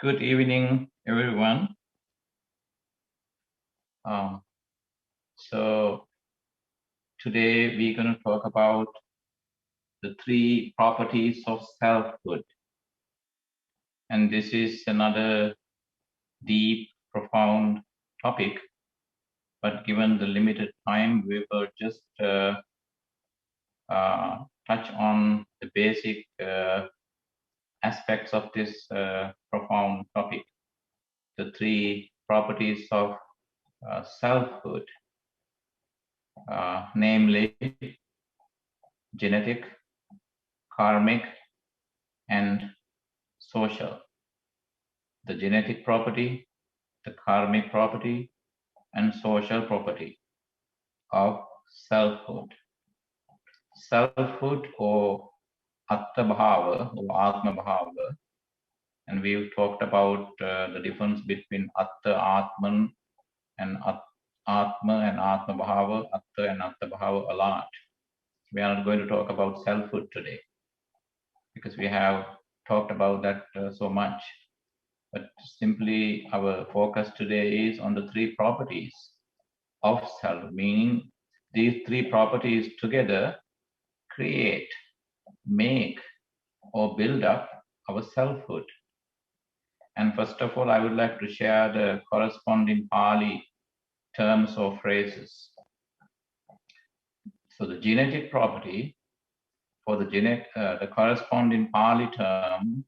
Good evening, everyone. So today we're going to talk about the three properties of selfhood. And this is another deep, profound topic. But given the limited time, we will just touch on the basic aspects of this profound topic. The three properties of selfhood, namely genetic, karmic, and social. The genetic property, the karmic property, and social property of selfhood. Selfhood or Atta Bhava or Atma Bhava, and we've talked about the difference between Atta Atman and Atma and Atma Bhava, Atta and Atta Bhava a lot. We are not going to talk about selfhood today because we have talked about that so much. But simply our focus today is on the three properties of self, meaning these three properties together create, make, or build up our selfhood. And first of all, I would like to share the corresponding Pali terms or phrases. So the genetic property for the corresponding Pali term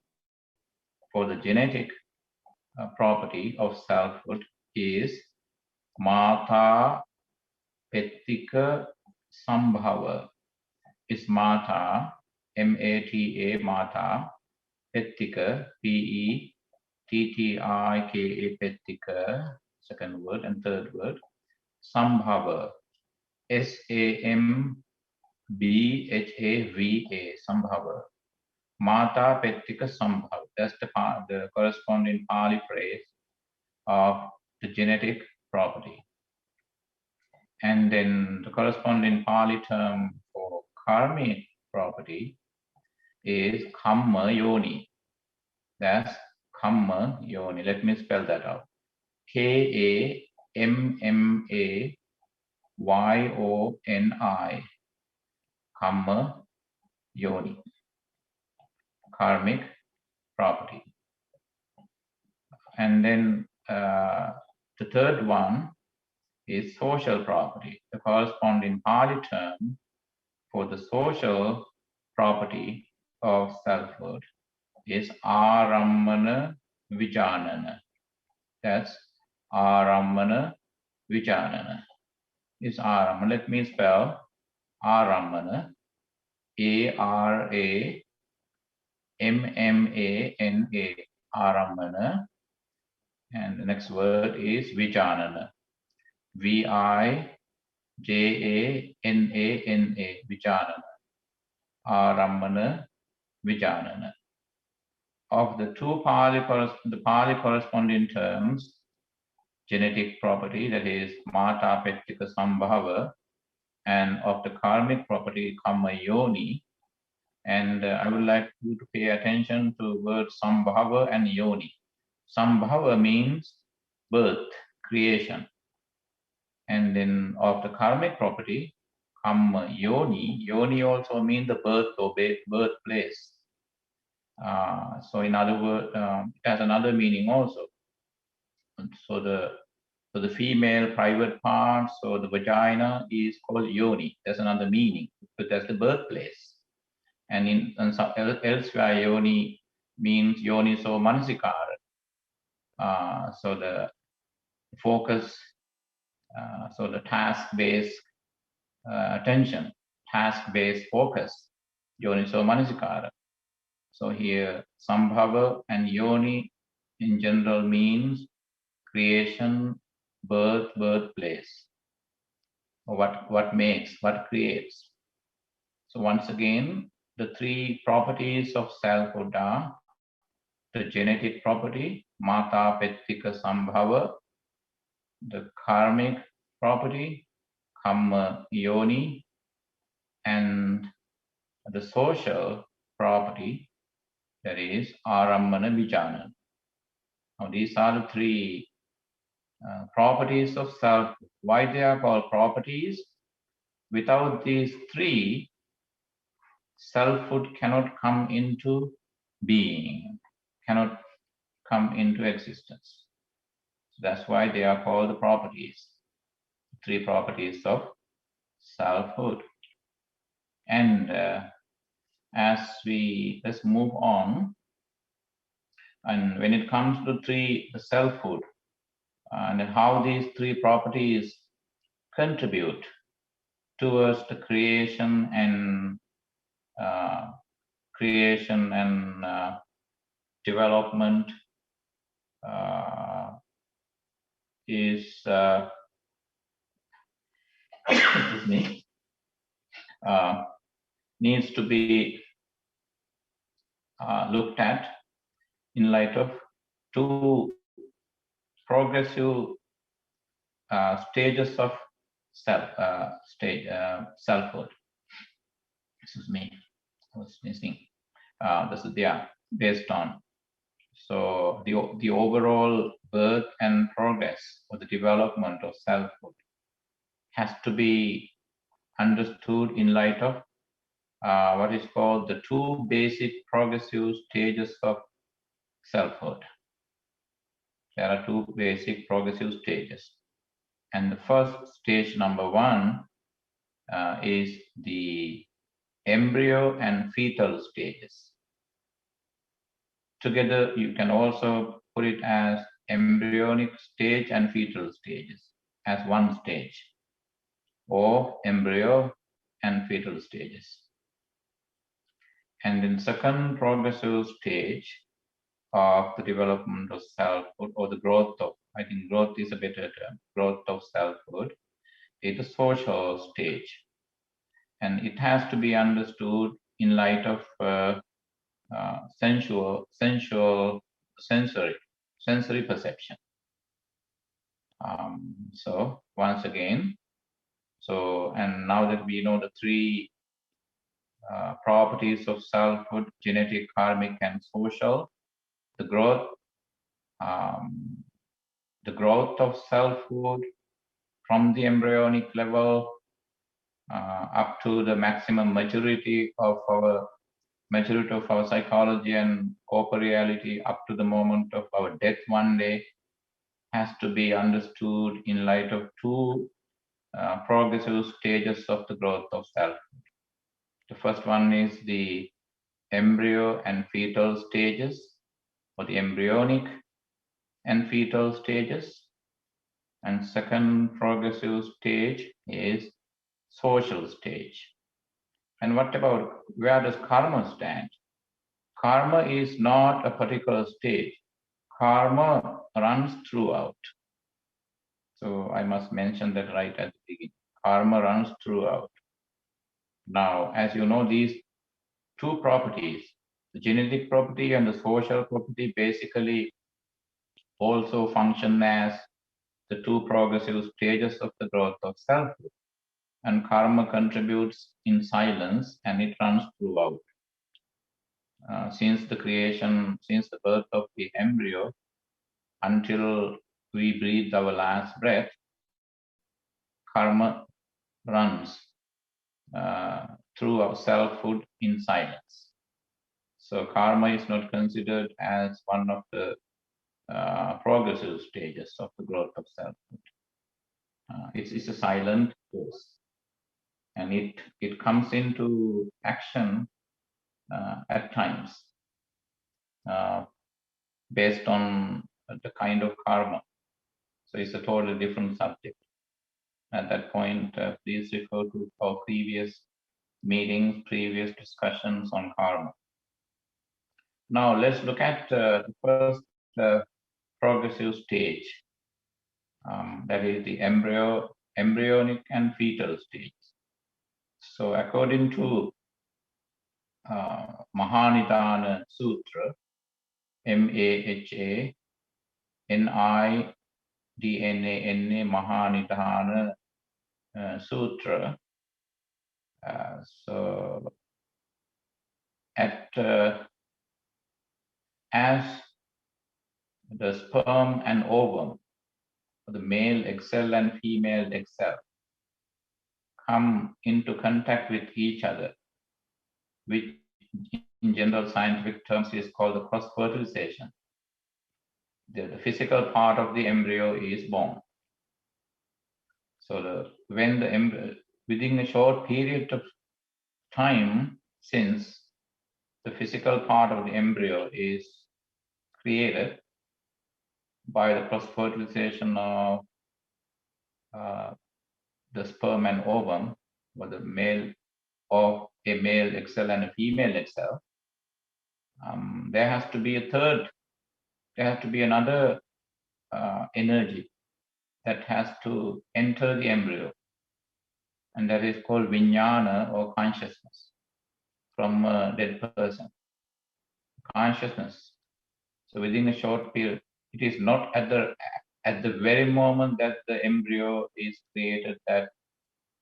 for the genetic property of selfhood is Mata Pettika Sambhava. Is Mata, M-A-T-A, Mata, Pettika, P-E-T-T-I-K-A, Pettika, second word, and third word, Sambhava, S-A-M-B-H-A-V-A, Sambhava. Mata Pettika Sambhava. That's the corresponding Pali phrase of the genetic property. And then the corresponding Pali term for karmic property is Kamma Yoni. That's Kamma Yoni. Let me spell that out. K-A-M-M-A-Y-O-N-I. Kamma Yoni. Karmic property. And then the third one is social property. The corresponding Pali term for the social property of selfhood is Arammana Vijanana. That's Arammana Vijanana. Is Arammana. Let me spell Arammana. A-R-A-M-M-A-N-A. Arammana. And the next word is Vijanana. V-I-J-A-N-A-N-A. Vijanana. Arammana Vijanana. Of the two Pali corresponding terms, genetic property, that is Mata Pettika Sambhava, and of the karmic property, Kamma Yoni. And I would like you to pay attention to words Sambhava and Yoni. Sambhava means birth, creation. And then of the karmic property, Kamma Yoni. Yoni also means the birth or birthplace. So in other words, it has another meaning also. So the female private part, so the vagina is called Yoni. That's another meaning, but that's the birthplace. And elsewhere, Yoni means Yoni so manasikara. So the focus, so the task-based attention, task-based focus, Yoni so manasikara. So here, Sambhava and Yoni in general means creation, birth, birthplace. What makes, what creates. So once again, the three properties of selfhood are the genetic property, Mata Pettika Sambhava, the karmic property, Kamma Yoni, and the social property, that is Arammana Vijanana. Now, these are the three properties of self. Why they are called properties? Without these three, selfhood cannot come into being, cannot come into existence. So that's why they are called the properties, three properties of selfhood. And let's move on. And when it comes to the selfhood, and how these three properties contribute towards the creation and development is excuse me, needs to be looked at in light of two progressive stages of selfhood. Excuse me, I was missing. This is based on. So the overall birth and progress or the development of selfhood has to be understood in light of what is called the two basic progressive stages of selfhood. There are two basic progressive stages. And the first stage, number one, is the embryo and fetal stages. Together, you can also put it as embryonic stage and fetal stages as one stage, or embryo and fetal stages. And in second progressive stage of the development of selfhood, or the growth of, I think growth is a better term, growth of selfhood, is the social stage. And it has to be understood in light of sensory perception. So once again, and now that we know the three properties of selfhood, genetic, karmic, and social, the growth of selfhood from the embryonic level up to the maximum maturity of our psychology and corporeality, up to the moment of our death one day, has to be understood in light of two progressive stages of the growth of self. The first one is the embryo and fetal stages, or the embryonic and fetal stages. And second progressive stage is social stage. And what about, where does karma stand? Karma is not a particular stage. Karma runs throughout. So I must mention that right at the beginning. Karma runs throughout. Now, as you know, these two properties, the genetic property and the social property, basically also function as the two progressive stages of the growth of selfhood. And karma contributes in silence, and it runs throughout. Since the birth of the embryo until we breathe our last breath, karma runs through our selfhood in silence. So karma is not considered as one of the progressive stages of the growth of selfhood. It's a silent force, and it comes into action at times based on the kind of karma. So it's a totally different subject. At that point, please refer to our previous meetings, previous discussions on karma. Now let's look at the first progressive stage, that is the embryonic and fetal stage. So according to Mahanidana Sutra, MAHANIDANA Mahanidana Sutra. So as the sperm and ovum, the male egg cell and female egg cell, come into contact with each other, which in general scientific terms is called the cross-fertilization. The physical part of the embryo is born. So when the embryo, within a short period of time, since the physical part of the embryo is created by the cross-fertilization of the sperm and ovum, or the male of a male egg cell and a female egg cell, there has to be another energy that has to enter the embryo, and that is called vijnana or consciousness from a dead person. Consciousness. So within a short period, it is not at the very moment that the embryo is created that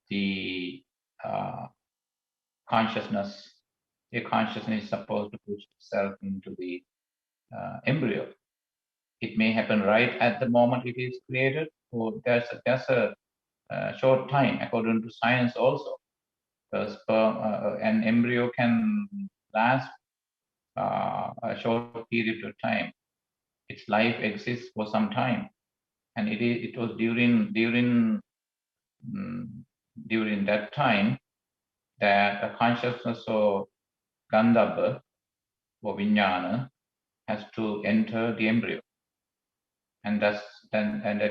the consciousness is supposed to push itself into the embryo. It may happen right at the moment it is created, or there's a short time according to science also. The an embryo can last a short period of time. Its life exists for some time, and it was during that time that a consciousness or gandhabba or vijnana has to enter the embryo, and that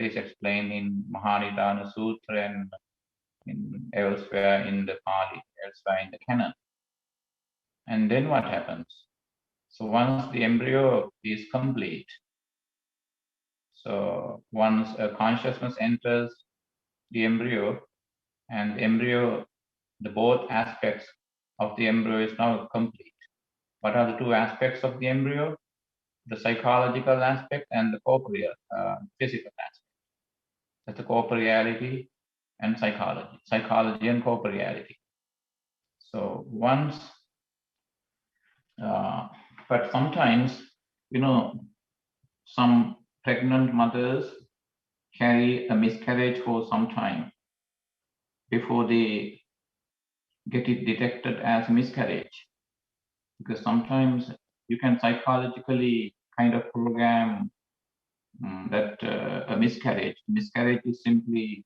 is explained in Mahanidana Sutra and elsewhere in the Pali, elsewhere in the canon. And then what happens? So once the embryo is complete, so once a consciousness enters the embryo, and the embryo, the both aspects of the embryo is now complete. What are the two aspects of the embryo? The psychological aspect and the corporeal, physical aspect. That's the corporeality and psychology and corporeality. So once, but sometimes, some pregnant mothers carry a miscarriage for some time before they get it detected as miscarriage. Because sometimes you can psychologically kind of program that a miscarriage is simply,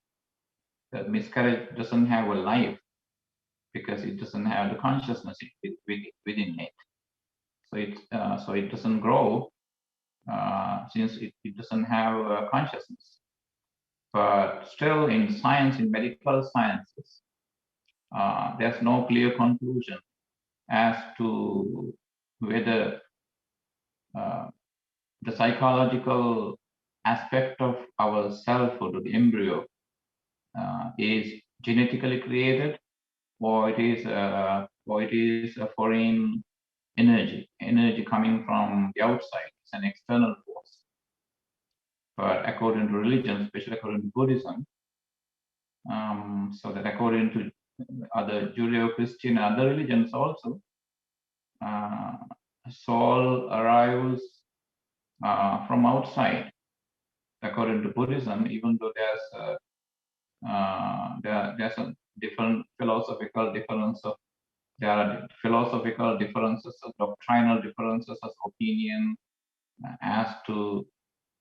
the miscarriage doesn't have a life because it doesn't have the consciousness within it. So it doesn't grow since it doesn't have consciousness. But still, in science, in medical sciences, there's no clear conclusion as to whether the psychological aspect of our selfhood or the embryo is genetically created, or it is a foreign energy coming from the outside. It's an external force. But according to religion, especially according to Buddhism, so that according to other Judeo-Christian and other religions also, soul arrives from outside. According to Buddhism, even though there's a different philosophical difference of, there are philosophical differences, doctrinal differences of opinion as to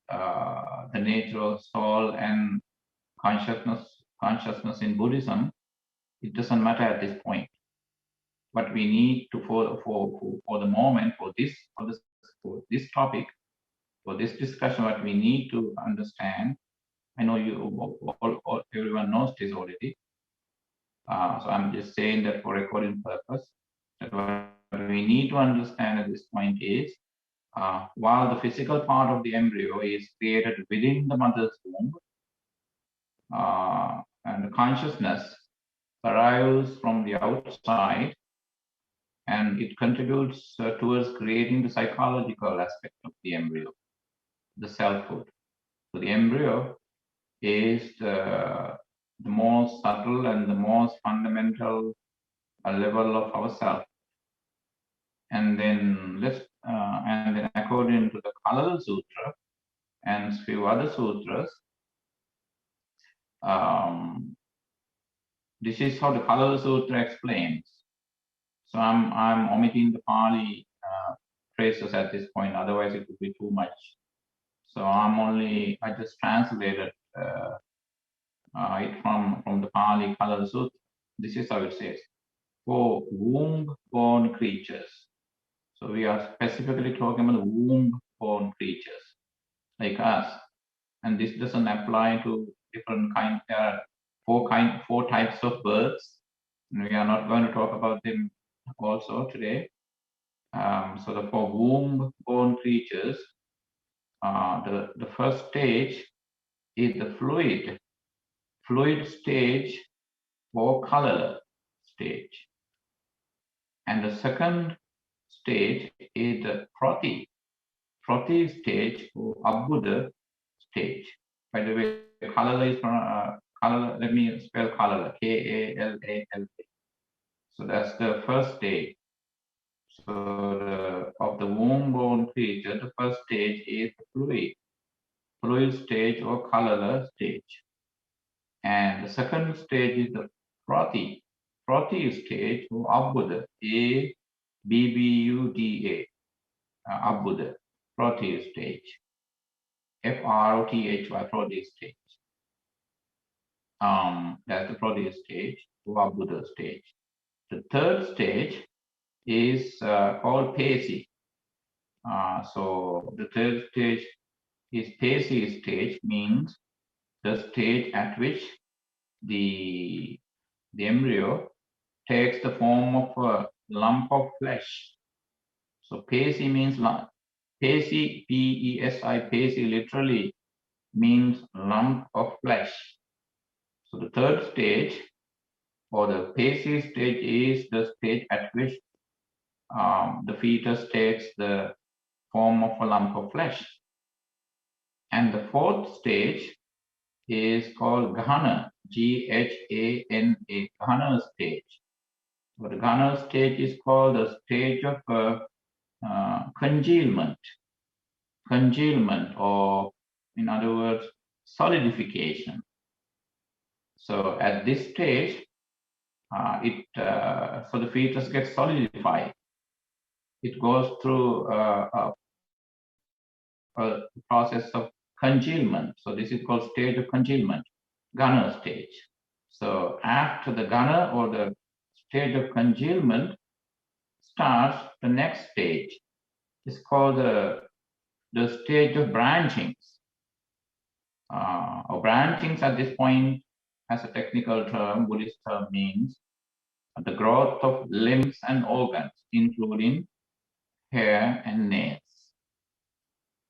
the nature of soul and consciousness in Buddhism. It doesn't matter at this point. What we need to for the moment, for this topic, for this discussion, what we need to understand, I know everyone knows this already. So I'm just saying that for recording purpose, that what we need to understand at this point is, while the physical part of the embryo is created within the mother's womb, and the consciousness arrives from the outside, and it contributes towards creating the psychological aspect of the embryo, the selfhood. So the embryo is the most subtle and the most fundamental level of ourself. And then according to the Kalala Sutra, and few other sutras. This is how the Kalala Sutra explains. So I'm omitting the Pali phrases at this point, otherwise it would be too much. So I just translated it from the Pali Kalala Sutra. This is how it says, for womb-born creatures. So we are specifically talking about womb-born creatures like us. And this doesn't apply to different kinds. There are four types of births. And we are not going to talk about them also today. So for womb-born creatures, the first stage is the fluid stage or color stage. And the second stage is the prati stage or abbuddha stage. By the way, Kalala is Kalala, let me spell Kalala, Kalala. So that's the first stage. So of the womb-born creature, the first stage is the fluid stage or Kalala stage. And the second stage is the prati stage or abbuddha, Abbuddha, abbuddha, prati stage. Frothy, Prodi stage. That's the Prodi stage, or Buddha stage. The third stage is called Pesi. So the third stage is Pesi stage, means the stage at which the embryo takes the form of a lump of flesh. So Pesi means Pesi, P-E-S-I, Pesi literally means lump of flesh. So the third stage or the Pesi stage is the stage at which the fetus takes the form of a lump of flesh. And the fourth stage is called Ghana, G-H-A-N-A, Ghana stage. So the Ghana stage is called the stage of congealment, or in other words, solidification. So at this stage, so the fetus gets solidified. It goes through a process of congealment. So this is called stage of congealment, Ghana stage. So after the Ghana or the stage of congealment starts the next stage. It's called the stage of branchings. Or branchings at this point, as a technical term, Buddhist term, means the growth of limbs and organs, including hair and nails.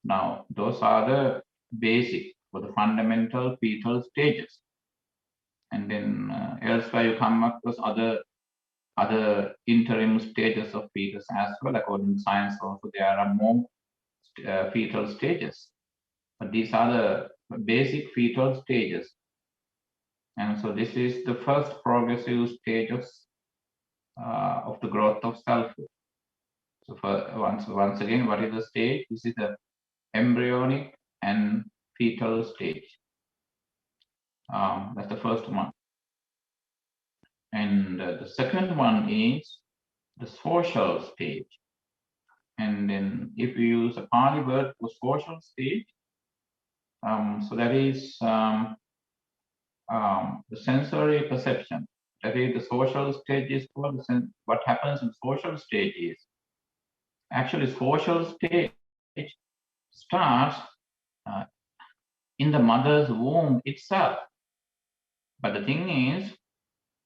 Now, those are the basic or the fundamental fetal stages. And then elsewhere you come across other interim stages of fetus as well. According to science also, there are more fetal stages. But these are the basic fetal stages. And so this is the first progressive stages of the growth of selfhood. So once again, what is the stage? This is the embryonic and fetal stage. That's the first one. And the second one is the social stage. And then if we use a Pali word for social stage, so that is the sensory perception. That is the social stage is called what happens in social stage is actually social stage starts in the mother's womb itself. But the thing is,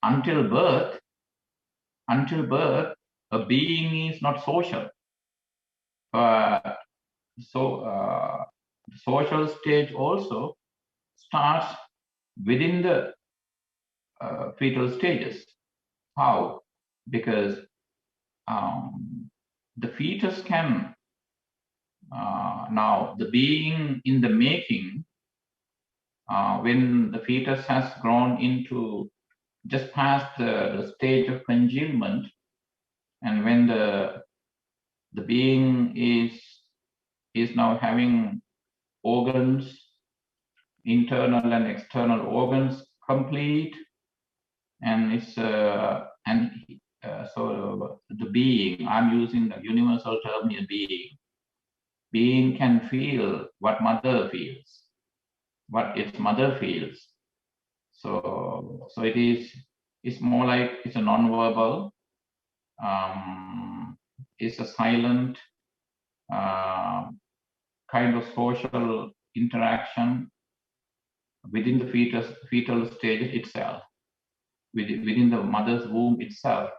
until birth, a being is not social. But so the social stage also starts within the fetal stages. How? Because the fetus can now the being in the making, when the fetus has grown into just past the stage of congealment, and when the being is now having organs, internal and external organs complete, and it's so the being, I'm using the universal term here, being can feel what mother feels, what its mother feels. So it's more like it's a non-verbal, it's a silent kind of social interaction within the fetal stage itself, within the mother's womb itself.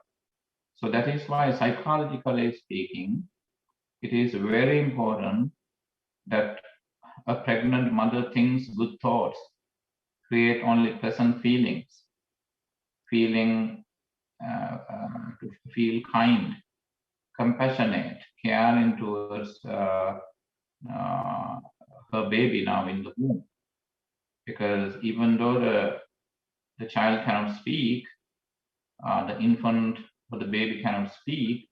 So that is why, psychologically speaking, it is very important that a pregnant mother thinks good thoughts, create only pleasant feelings, to feel kind, compassionate, caring towards her baby now in the womb. Because even though the child cannot speak, the infant or the baby cannot speak,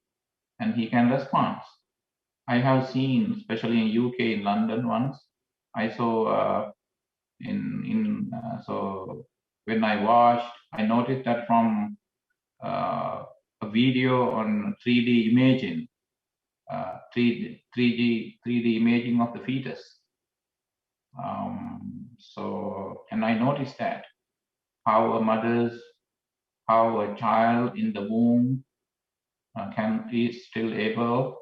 and he can respond. I have seen, especially in UK, in London once, I saw so when I watched, I noticed that from a video on 3D imaging, 3D imaging of the fetus. And I noticed that how a child in the womb is still able,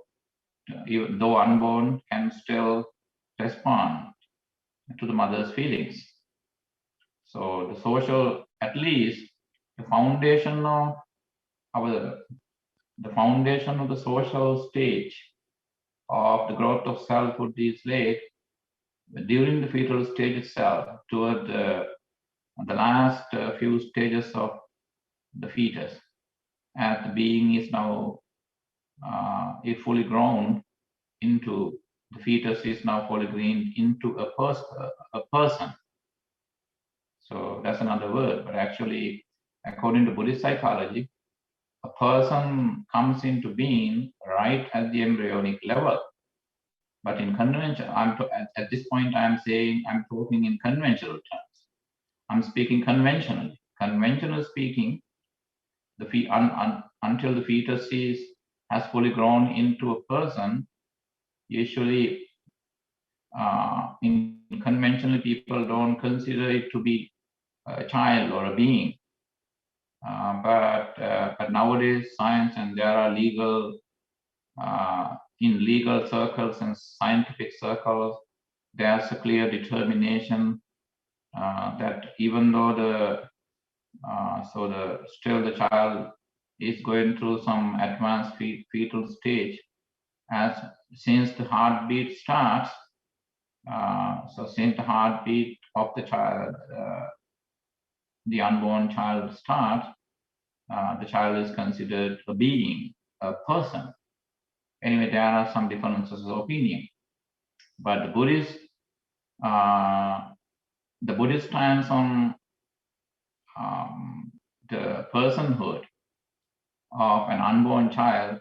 even though unborn, can still respond to the mother's feelings. So the social, at least the foundation of the social stage of the growth of selfhood is laid during the fetal stage itself, toward the last few stages of the fetus, as the being is now fully grown into, the fetus is now fully grown into a person. So that's another word, but actually, according to Buddhist psychology, a person comes into being right at the embryonic level. But in convention, at this point, I'm talking in conventional terms. I'm speaking conventionally. Conventional speaking, until the fetus has fully grown into a person, usually in conventional, people don't consider it to be a child or a being. But nowadays, science, and there are in legal circles and scientific circles, there's a clear determination that even though still the child is going through some advanced fetal stage, since the heartbeat starts, since the heartbeat of the child, the unborn child starts, the child is considered a being, a person. Anyway, there are some differences of opinion, but the Buddhist stance on the personhood of an unborn child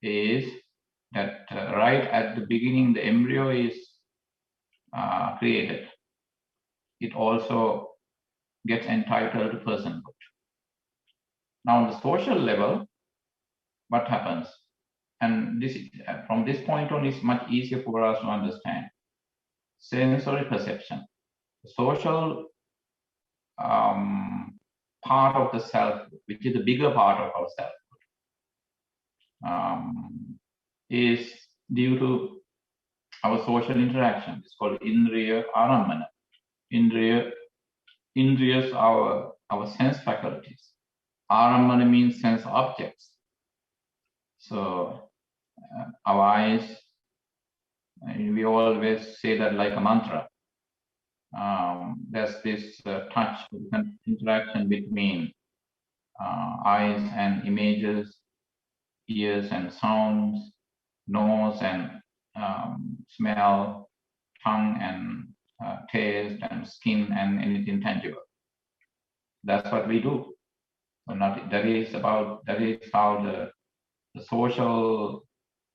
is that right at the beginning, the embryo is created. It also gets entitled to personhood. Now, on the social level, what happens? And from this point on, is much easier for us to understand. Sensory perception. The social part of the self, which is the bigger part of our self, is due to our social interaction. It's called indriya aramana. Indriyas are our sense faculties. Aramana means sense objects. So our eyes, we always say that like a mantra. There's this touch interaction between eyes and images, ears and sounds, nose and smell, tongue and taste, and skin and anything tangible. That's what we do. So that is how the social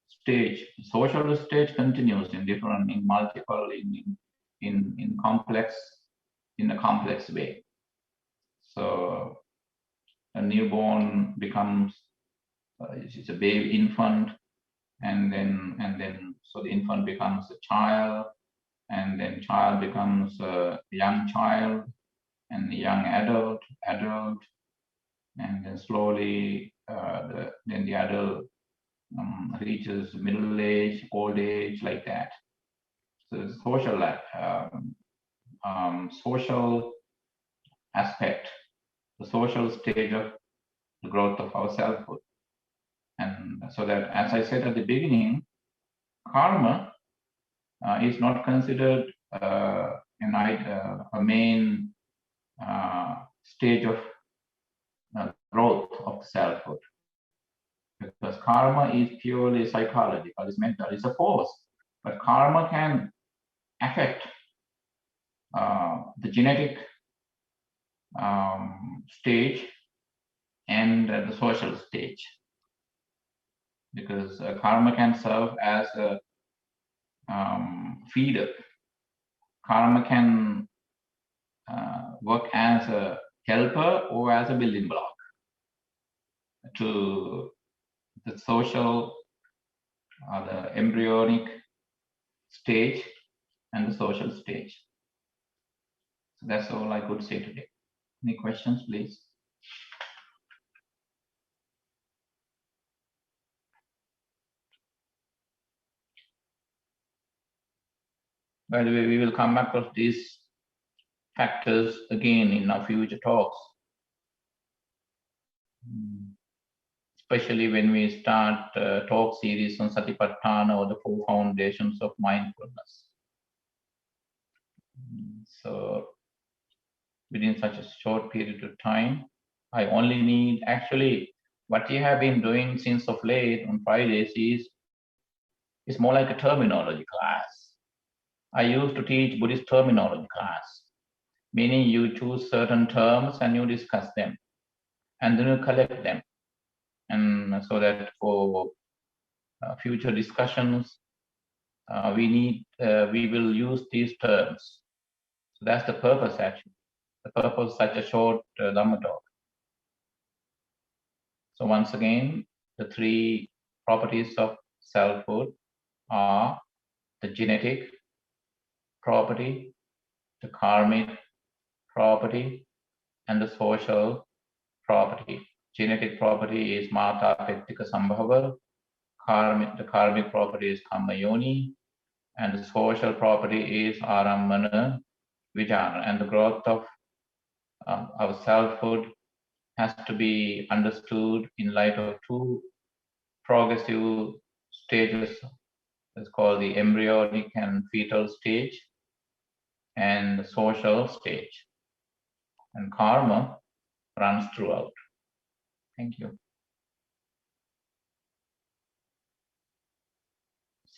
stage, social stage continues in different, in multiple, in complex, in a complex way. So a newborn becomes, it's a baby infant, and then so the infant becomes a child, and then child becomes a young child, and a young adult, and then slowly then the adult reaches middle age, old age, like that. So the social aspect, the social stage of the growth of our selfhood. And so that, as I said at the beginning, karma is not considered a main stage of growth of selfhood, because karma is purely psychological, it's mental, it's a force. But karma can affect the genetic stage and the social stage, because karma can serve as a feeder. Karma can work as a helper or as a building block to the social, the embryonic stage and the social stage. So that's all I could say today. Any questions, please? By the way, we will come across these factors again in our future talks, especially when we start talk series on Satipatthana, or the 4 foundations of mindfulness. So within such a short period of time, I only need, actually, what you have been doing since of late on Fridays is more like a terminology class. I used to teach Buddhist terminology class, meaning you choose certain terms and you discuss them, and then you collect them. And so that for future discussions, we will use these terms. So that's the purpose, actually. The purpose of such a short Dhamma talk. So once again, the 3 properties of selfhood are the genetic property, the karmic property, and the social property. Genetic property is Mata Pettika Sambhava, the karmic property is Kamma Yoni, and the social property is Arammana Vijnana. And the growth of our selfhood has to be understood in light of 2 progressive stages. It's called the embryonic and fetal stage and the social stage. And karma runs throughout. Thank you.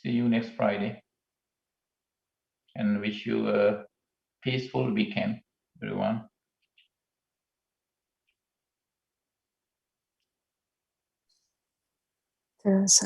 See you next Friday, and wish you a peaceful weekend, everyone. Terus